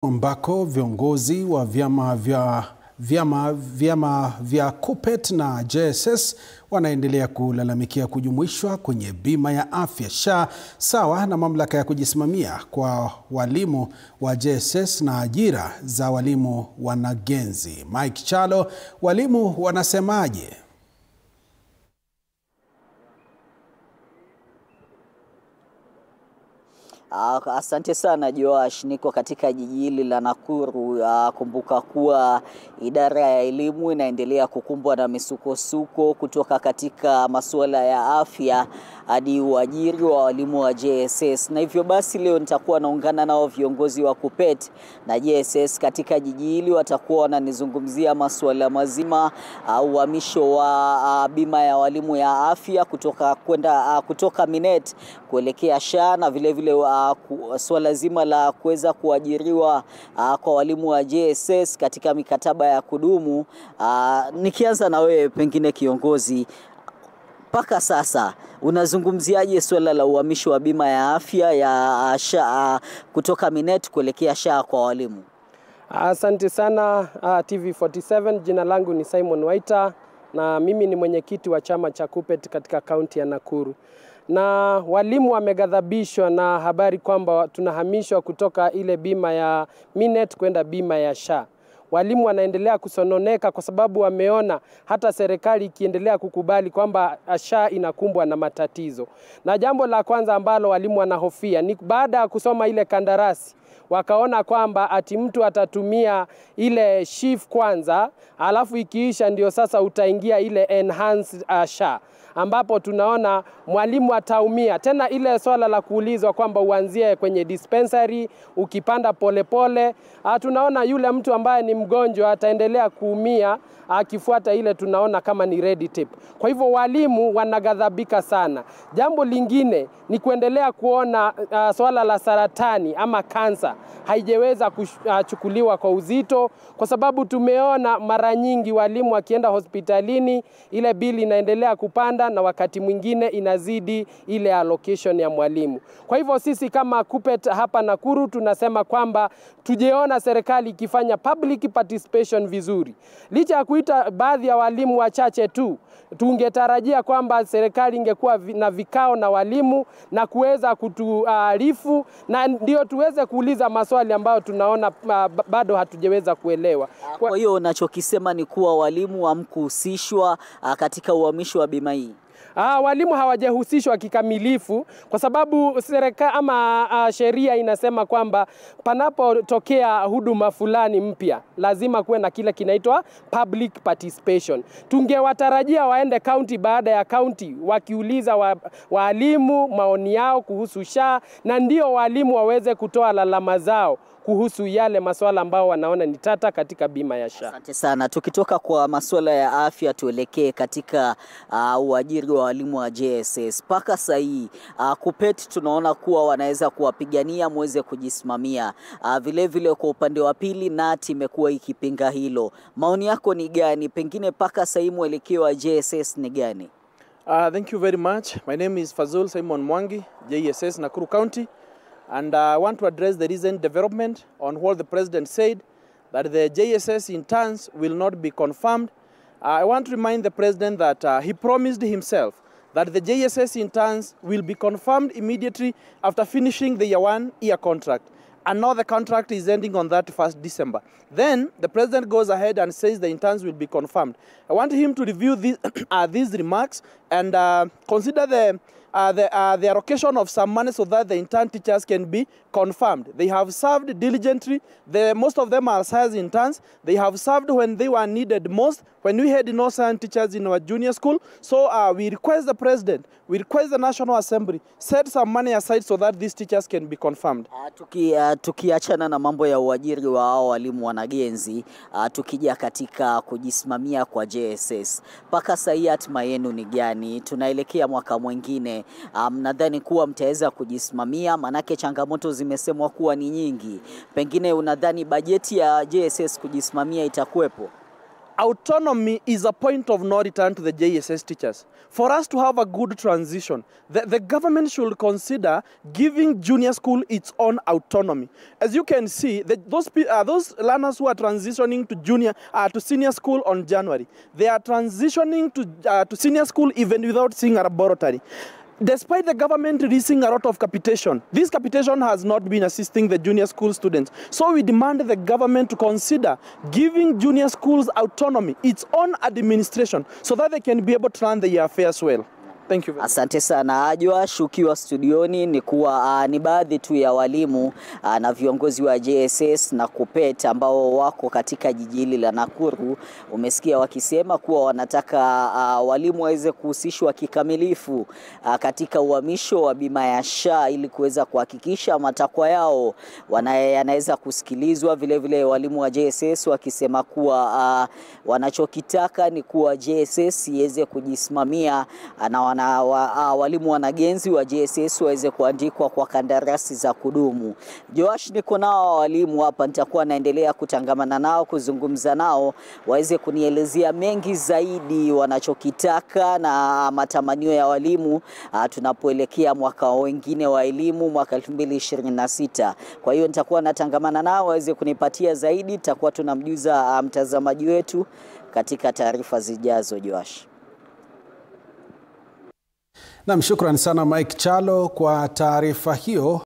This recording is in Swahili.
Ambako viongozi wa vyama vya KUPPET na JSS wanaendelea kulalamikia kujumuishwa kwenye bima ya afya SHA sawa na mamlaka ya kujisimamia kwa walimu wa JSS na ajira za walimu wanagenzi. Mike Chalo, walimu wanasemaje? Asante sana Joash, niko katika jiji hili la Nakuru. Kumbuka kuwa idara ya elimu inaendelea kukumbwa na misukosuko kutoka katika masuala ya afya hadi uajiri wa walimu wa JSS, na hivyo basi leo nitakuwa naungana nao viongozi wa KUPPET na JSS katika jiji hili. Watakuwa wananizungumzia masuala mazima uhamisho wa bima ya walimu ya afya kutoka Minet kuelekea SHA, na vile vile swala zima la kuweza kuajiriwa kwa walimu wa JSS katika mikataba ya kudumu. Nikianza na wewe, pengine kiongozi, mpaka sasa unazungumziaje swala la uhamisho wa bima ya afya ya SHA kutoka Minet kuelekea SHA kwa walimu? Asante sana TV47. Jina langu ni Simon Waita na mimi ni mwenyekiti wa chama cha KUPPET katika kaunti ya Nakuru. Na walimu wameghadhabishwa na habari kwamba tunahamishwa kutoka ile bima ya Minet kwenda bima ya SHA. Walimu wanaendelea kusononeka kwa sababu wameona hata serikali ikiendelea kukubali kwamba SHA inakumbwa na matatizo. Na jambo la kwanza ambalo walimu wanahofia ni baada ya kusoma ile kandarasi wakaona kwamba ati mtu atatumia ile shift kwanza, alafu ikiisha ndio sasa utaingia ile enhanced SHA, ambapo tunaona mwalimu ataumia. Tena ile swala la kuulizwa kwamba uanzie kwenye dispensary ukipanda polepole, tunaona yule mtu ambaye ni mgonjwa ataendelea kuumia akifuata ile tunaona kama ni red tape. Kwa hivyo walimu wanaghadhabika sana. Jambo lingine ni kuendelea kuona swala la saratani ama kansa haijaweza kuchukuliwa kwa uzito, kwa sababu tumeona mara nyingi walimu wakienda hospitalini ile bili inaendelea kupanda na wakati mwingine inazidi ile allocation ya mwalimu. Kwa hivyo sisi kama KUPPET hapa Nakuru tunasema kwamba tujeona serikali ikifanya public participation vizuri. Licha ya kuita baadhi ya walimu wachache tu, tungetarajia kwamba serikali ingekuwa na vikao na walimu na kuweza kutuarifu, na ndio tuweze kuuliza maswali ambayo tunaona bado hatujaweza kuelewa. Kwa hiyo unachokisema ni kuwa walimu hamkuhusishwa katika uhamisho wa bima hii? Walimu hawajahusishwa kikamilifu kwa sababu serikali ama sheria inasema kwamba panapotokea huduma fulani mpya lazima kuwe na kile kinaitwa public participation. Tungewatarajia waende county baada ya county wakiuliza walimu maoni yao kuhusu SHA, na ndio walimu waweze kutoa lalama zao kuhusu yale masuala ambao wanaona ni tata katika bima ya SHA. Asante sana. Tukitoka kwa masuala ya afya tuelekee katika uajiri wa walimu wa JSS. Paka sasa hii KUPPET tunaona kuwa wanaweza kuwapigania muweze kujisimamia. Vile vile kwa upande wa pili NAT imekuwa ikipinga hilo. Maoni yako ni gani? Pengine paka sasa hii mwelekeo wa JSS ni gani? Thank you very much. My name is Fazul Simon Mwangi, JSS Nakuru County. And I want to address the recent development on what the President said, that the JSS interns will not be confirmed. I want to remind the President that he promised himself that the JSS interns will be confirmed immediately after finishing the year contract. And now the contract is ending on 31st December. Then the President goes ahead and says the interns will be confirmed. I want him to review these remarks and consider the allocation of some money so that the intern teachers can be confirmed. They have served diligently. Most of them are science interns. They have served when they were needed most, when we had no science teachers in our junior school. So we request the President, we request the National Assembly, set some money aside so that these teachers can be confirmed. Tukiachana na mambo ya uajiri wa hao walimu wanagenzi, tukija katika kujisimamia kwa JSS. Paka sasa hii hatima yenu ni gani? Tunaelekea mwaka mwingine. Mnadhani kuwa mtaweza kujisimamia? Manake changamoto zimesemwa kuwa ni nyingi. Pengine unadhani bajeti ya JSS kujisimamia itakuwepo? autonomy is a point of no return to the JSS teachers. For us to have a good transition, the government should consider giving junior school its own autonomy. As you can see, those learners who are transitioning to senior school on January, they are transitioning to senior school even without seeing a laboratory. Despite the government releasing a lot of capitation, this capitation has not been assisting the junior school students. So we demand the government to consider giving junior schools autonomy, its own administration, so that they can be able to run their affairs well. Thank you. Asante sana Joash, ukiwa studioni ni kuwa ni baadhi tu ya walimu na viongozi wa JSS na KUPPET ambao wako katika jiji hili la Nakuru. Umesikia wakisema kuwa wanataka walimu waweze kuhusishwa kikamilifu katika uhamisho wa bima ya SHA ili kuweza kuhakikisha matakwa yao yanaweza kusikilizwa. Vile vile walimu wa JSS wakisema kuwa wanachokitaka ni kuwa JSS iweze kujisimamia na walimu wanagenzi wa JSS waweze kuandikwa kwa kandarasi za kudumu. Joash, niko nao walimu hapa, nitakuwa naendelea kutangamana nao, kuzungumza nao, waweze kunielezea mengi zaidi wanachokitaka na matamanio ya walimu tunapoelekea mwaka wengine wa elimu mwaka 2026. Kwa hiyo nitakuwa natangamana nao waweze kunipatia zaidi, tutakuwa tunamjuza mtazamaji wetu katika taarifa zijazo. Joash. Naam, shukrani sana Mike Chalo kwa taarifa hiyo.